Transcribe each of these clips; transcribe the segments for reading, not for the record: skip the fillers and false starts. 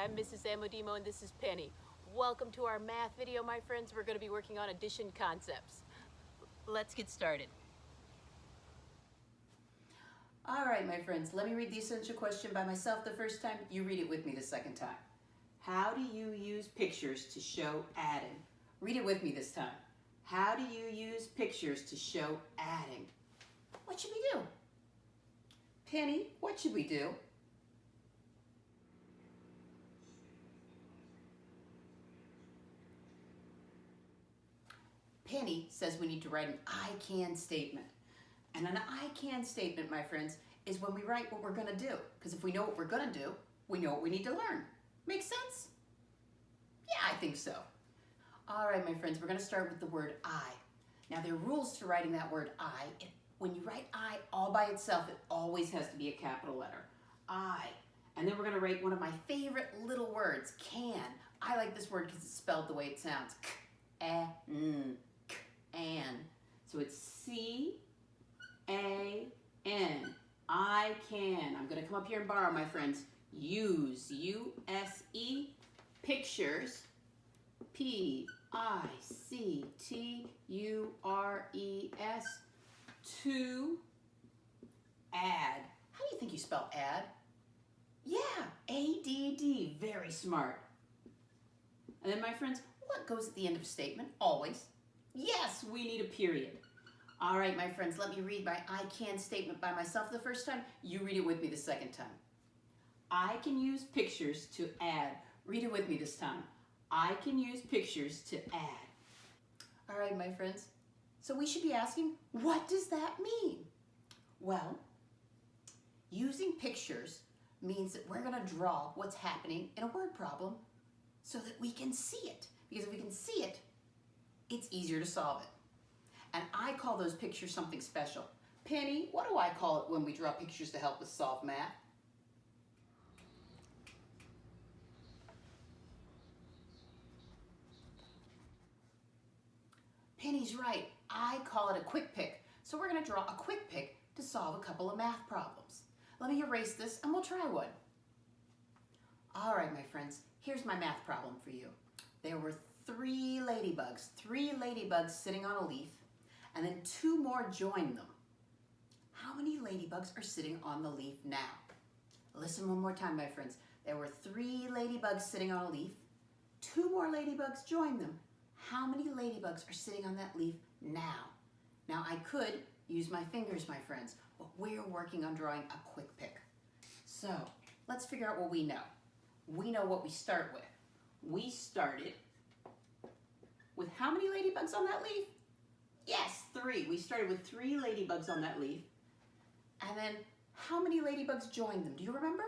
I'm Mrs. Amodemo and this is Penny. Welcome to our math video, my friends. We're going to be working on addition concepts. Let's get started. All right, my friends, let me read the essential question by myself the first time. You read it with me the second time. How do you use pictures to show adding? Read it with me this time. How do you use pictures to show adding? What should we do? Penny, what should we do? Penny says we need to write an I can statement. And an I can statement, my friends, is when we write what we're going to do. Because if we know what we're going to do, we know what we need to learn. Make sense? Yeah, I think so. All right, my friends, we're going to start with the word I. Now, there are rules to writing that word I. When you write I all by itself, it always has to be a capital letter. I. And then we're going to write one of my favorite little words, can. I like this word because it's spelled the way it sounds. K-A-N. K-A-N. So it's C-A-N. I can. I'm going to come up here and borrow, my friends. Use. U-S-E. Pictures. P-I-C-T-U-R-E-S. To add. How do you think you spell add? Yeah, A-D-D. Very smart. And then, my friends, what goes at the end of a statement? Always. Yes, we need a period. All right, my friends, let me read my I can statement by myself the first time. You read it with me the second time. I can use pictures to add. Read it with me this time. I can use pictures to add. All right, my friends. So we should be asking, what does that mean? Well, using pictures means that we're going to draw what's happening in a word problem so that we can see it. Because if we can see it, it's easier to solve it. And I call those pictures something special. Penny, what do I call it when we draw pictures to help us solve math? Penny's right. I call it a quick pick. So we're going to draw a quick pick to solve a couple of math problems. Let me erase this and we'll try one. All right, my friends, here's my math problem for you. There were three ladybugs sitting on a leaf, and then two more joined them. How many ladybugs are sitting on the leaf now? Listen one more time, my friends. There were three ladybugs sitting on a leaf. Two more ladybugs joined them. How many ladybugs are sitting on that leaf now? Now, I could use my fingers, my friends, but we're working on drawing a quick pick. So, let's figure out what we know. We know what we start with. We started with how many ladybugs on that leaf? Yes, three. We started with three ladybugs on that leaf. And then, how many ladybugs joined them? Do you remember?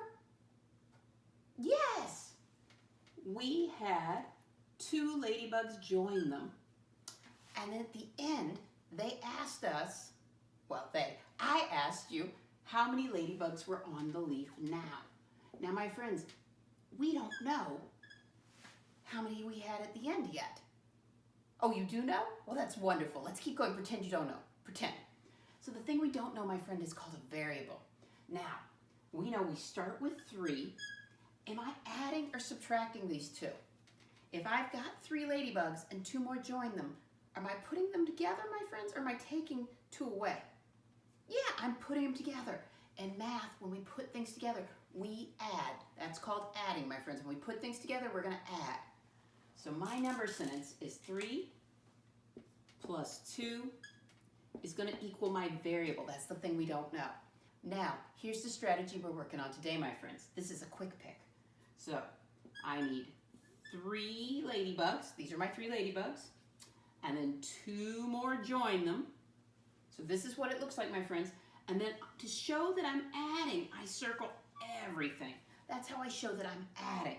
Yes! We had two ladybugs join them. And at the end, they asked us, I asked you, how many ladybugs were on the leaf now? Now, my friends, we don't know how many we had at the end yet. Oh, you do know? Well, that's wonderful. Let's keep going. Pretend you don't know. Pretend. So the thing we don't know, my friend, is called a variable. Now, we know we start with 3. Am I adding or subtracting these two? If I've got 3 ladybugs and 2 more join them, am I putting them together, my friends, or am I taking 2 away? Yeah, I'm putting them together. In math, when we put things together, we add. That's called adding, my friends. When we put things together, we're going to add. So my number sentence is 3 plus 2 is going to equal my variable. That's the thing we don't know. Now, here's the strategy we're working on today, my friends. This is a quick pick. So I need 3 ladybugs. These are my 3 ladybugs. And then 2 more join them. So this is what it looks like, my friends. And then to show that I'm adding, I circle everything. That's how I show that I'm adding.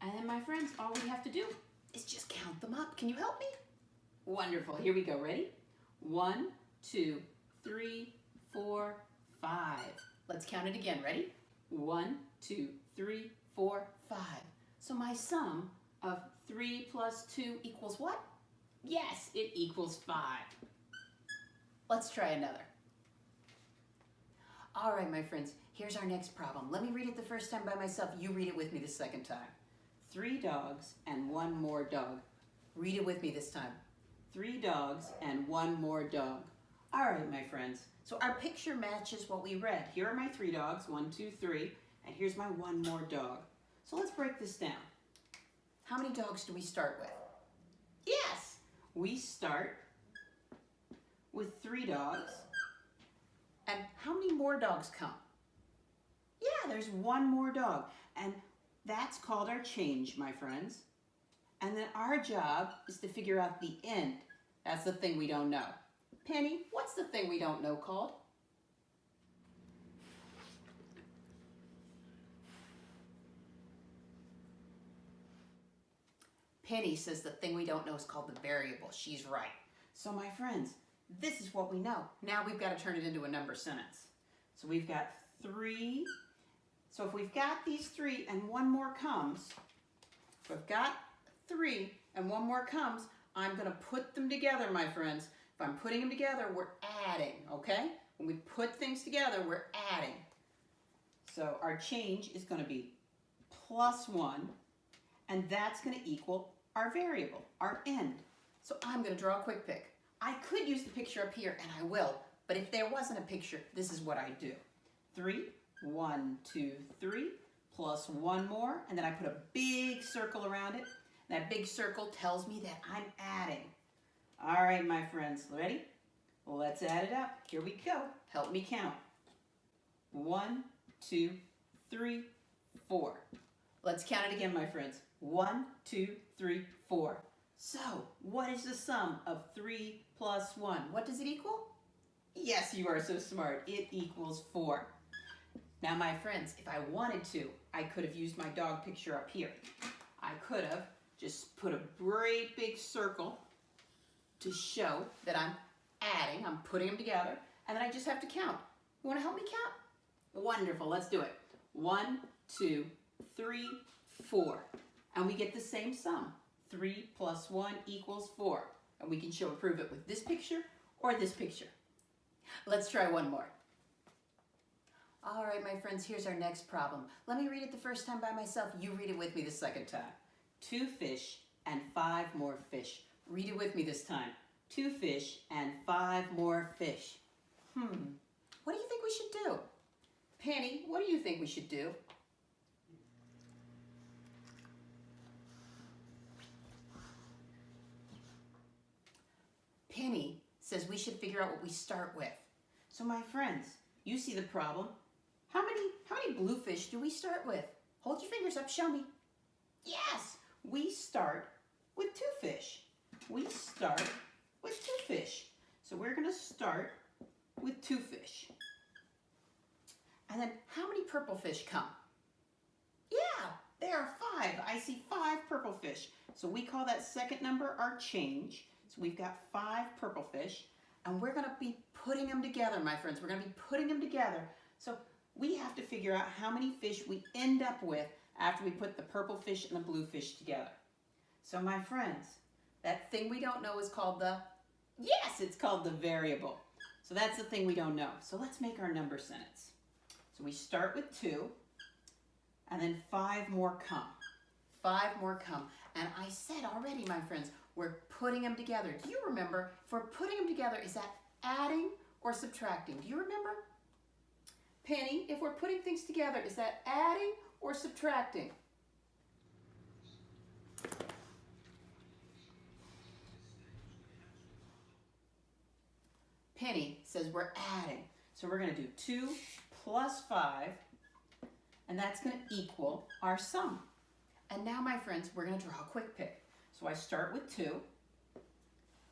And then, my friends, all we have to do is just count them up. Can you help me? Wonderful. Here we go. Ready? 1, 2, 3, 4, 5. Let's count it again. Ready? 1, 2, 3, 4, 5. So my sum of 3 plus 2 equals what? Yes, it equals 5. Let's try another. All right, my friends, here's our next problem. Let me read it the first time by myself. You read it with me the second time. 3 dogs and 1 more dog. Read it with me this time. 3 dogs and 1 more dog. All right, my friends. So our picture matches what we read. Here are my 3 dogs, 1, 2, 3, and here's my 1 more dog. So let's break this down. How many dogs do we start with? Yes, we start with 3 dogs. And how many more dogs come? Yeah, there's 1 more dog. And that's called our change, my friends. And then our job is to figure out the end. That's the thing we don't know. Penny, what's the thing we don't know called? Penny says the thing we don't know is called the variable. She's right. So my friends, this is what we know. Now we've got to turn it into a number sentence. So we've got 3. So if we've got these 3 and 1 more comes, if we've got 3 and 1 more comes, I'm going to put them together, my friends. If I'm putting them together, we're adding, okay? When we put things together, we're adding. So our change is going to be +1, and that's going to equal our variable, our end. So I'm going to draw a quick pick. I could use the picture up here, and I will, but if there wasn't a picture, this is what I do. 3, 1, 2, 3, plus 1 more, and then I put a big circle around it. That big circle tells me that I'm adding. All right, my friends, ready? Well, let's add it up. Here we go. Help me count. 1, 2, 3, 4. Let's count it again, my friends. 1, 2, 3, 4. So, what is the sum of 3 plus 1? What does it equal? Yes, you are so smart. It equals 4. Now, my friends, if I wanted to, I could have used my dog picture up here. I could have just put a great big circle to show that I'm adding, I'm putting them together, and then I just have to count. You want to help me count? Wonderful, let's do it. 1, 2, 3, 4. And we get the same sum. 3 plus 1 equals 4. And we can show and prove it with this picture or this picture. Let's try one more. All right, my friends, here's our next problem. Let me read it the first time by myself. You read it with me the second time. 2 fish and 5 more fish. Read it with me this time. 2 fish and 5 more fish. What do you think we should do? Penny, what do you think we should do? Penny says we should figure out what we start with. So my friends, you see the problem. How many bluefish do we start with? Hold your fingers up, show me. Yes, we start with 2 fish. We start with 2 fish. So we're going to start with 2 fish. And then how many purple fish come? Yeah, there are 5. I see 5 purple fish. So we call that second number our change. So we've got 5 purple fish. And we're going to be putting them together, my friends. We're going to be putting them together. So we have to figure out how many fish we end up with after we put the purple fish and the blue fish together. So my friends, that thing we don't know is called yes, it's called the variable. So that's the thing we don't know. So let's make our number sentence. So we start with 2, and then 5 more come. 5 more come. And I said already, my friends, we're putting them together. Do you remember, if we're putting them together, is that adding or subtracting? Do you remember? Penny, if we're putting things together, is that adding or subtracting? Penny says we're adding. So we're going to do 2 plus 5, and that's going to equal our sum. And now, my friends, we're going to draw a quick pick. So I start with 2,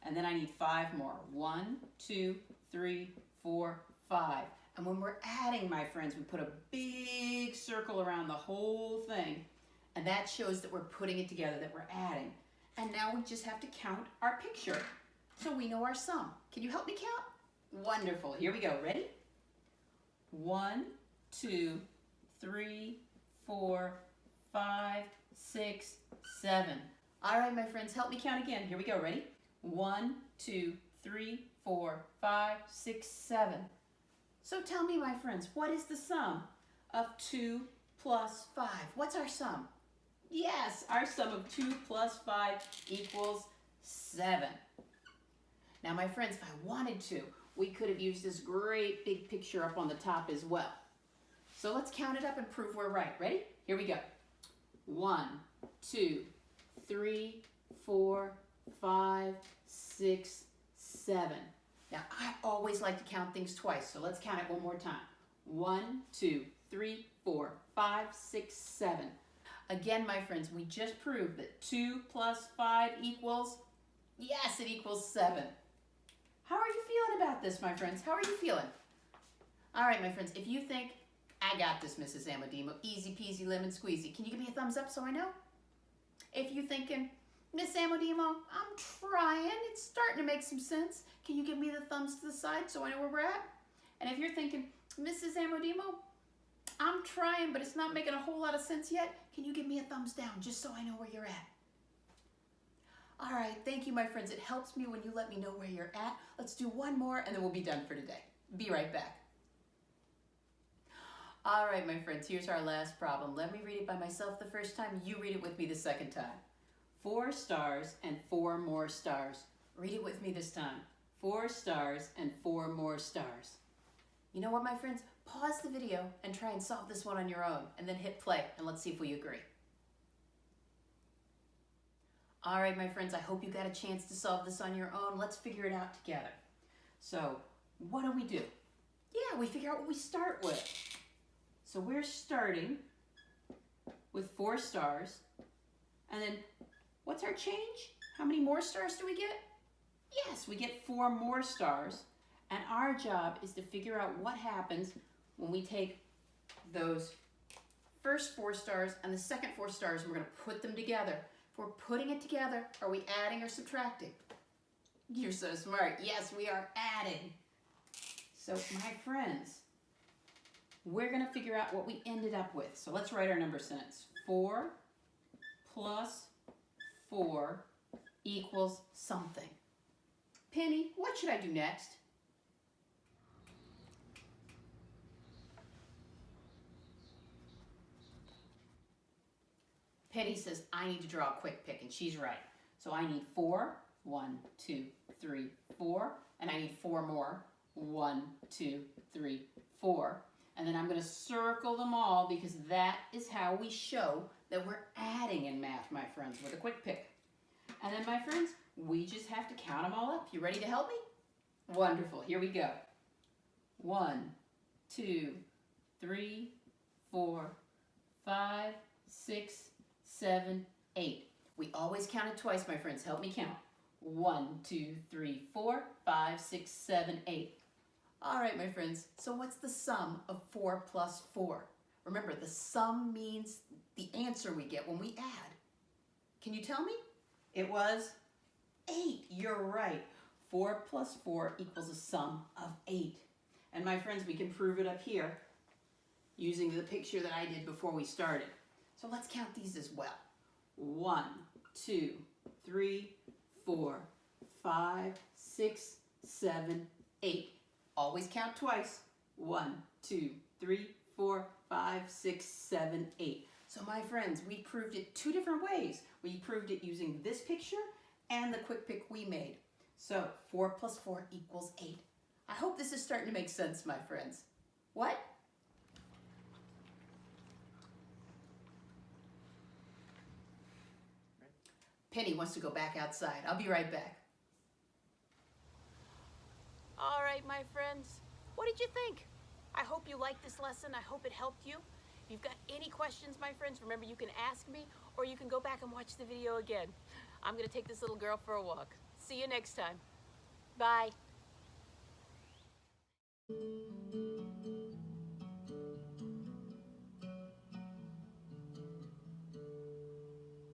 and then I need 5 more. 1, 2, 3, 4, 5. And when we're adding, my friends, we put a big circle around the whole thing, and that shows that we're putting it together, that we're adding. And now we just have to count our picture so we know our sum. Can you help me count? Wonderful. Here we go. Ready? 1, 2, 3, 4, 5, 6, 7. All right, my friends, help me count again. Here we go. Ready? 1, 2, 3, 4, 5, 6, 7. So tell me, my friends, what is the sum of 2 plus 5? What's our sum? Yes, our sum of 2 plus 5 equals 7. Now, my friends, if I wanted to, we could have used this great big picture up on the top as well. So let's count it up and prove we're right. Ready? Here we go. 1, 2, 3, 4, 5, 6, 7. Now, I always like to count things twice, so let's count it one more time. 1, 2, 3, 4, 5, 6, 7. Again, my friends, we just proved that 2 plus 5 equals, yes, it equals 7. How are you feeling about this, my friends? How are you feeling? All right, my friends, if you think, I got this, Mrs. Amodemo, easy peasy lemon squeezy, can you give me a thumbs up so I know? If you're thinking, Miss Amodemo, I'm trying, it's starting to make some sense, can you give me the thumbs to the side so I know where we're at? And if you're thinking, Mrs. Amodemo, I'm trying, but it's not making a whole lot of sense yet, can you give me a thumbs down just so I know where you're at? All right, thank you, my friends. It helps me when you let me know where you're at. Let's do one more and then we'll be done for today. Be right back. All right, my friends, here's our last problem. Let me read it by myself the first time. You read it with me the second time. 4 stars and 4 more stars. Read it with me this time. 4 stars and 4 more stars. You know what, my friends? Pause the video and try and solve this one on your own, and then hit play, and let's see if we agree. All right, my friends, I hope you got a chance to solve this on your own. Let's figure it out together. So, what do? Yeah, we figure out what we start with. So we're starting with 4 stars, and then what's our change? How many more stars do we get? Yes, we get 4 more stars, and our job is to figure out what happens when we take those first 4 stars and the second 4 stars, and we're going to put them together. If we're putting it together, are we adding or subtracting? You're so smart. Yes, we are adding. So, my friends, we're going to figure out what we ended up with. So let's write our number sentence. 4 plus 4 equals something. Penny, what should I do next? Penny says, I need to draw a quick pick, and she's right. So I need 4, 1, 2, 3, 4, and I need 4 more, 1, 2, 3, 4. And then I'm going to circle them all because that is how we show that we're adding in math, my friends, with a quick pick. And then, my friends, we just have to count them all up. You ready to help me? Wonderful. Here we go. 1, 2, 3, 4, 5, 6, 7, 8. We always count it twice, my friends. Help me count. 1, 2, 3, 4, 5, 6, 7, 8. All right, my friends. So what's the sum of 4 plus 4? Remember, the sum means the answer we get when we add. Can you tell me? It was 8. You're right. 4 plus 4 equals a sum of 8. And my friends, we can prove it up here using the picture that I did before we started. So let's count these as well. 1, 2, 3, 4, 5, 6, 7, 8. Always count twice. 1, 2, 3, 4, 5, 6, 7, 8. So my friends, we proved it 2 different ways. We proved it using this picture and the quick pick we made. So 4 plus 4 equals 8. I hope this is starting to make sense, my friends. What? Penny wants to go back outside. I'll be right back. All right, my friends, what did you think? I hope you liked this lesson. I hope it helped you. If you've got any questions, my friends, remember you can ask me or you can go back and watch the video again. I'm going to take this little girl for a walk. See you next time. Bye.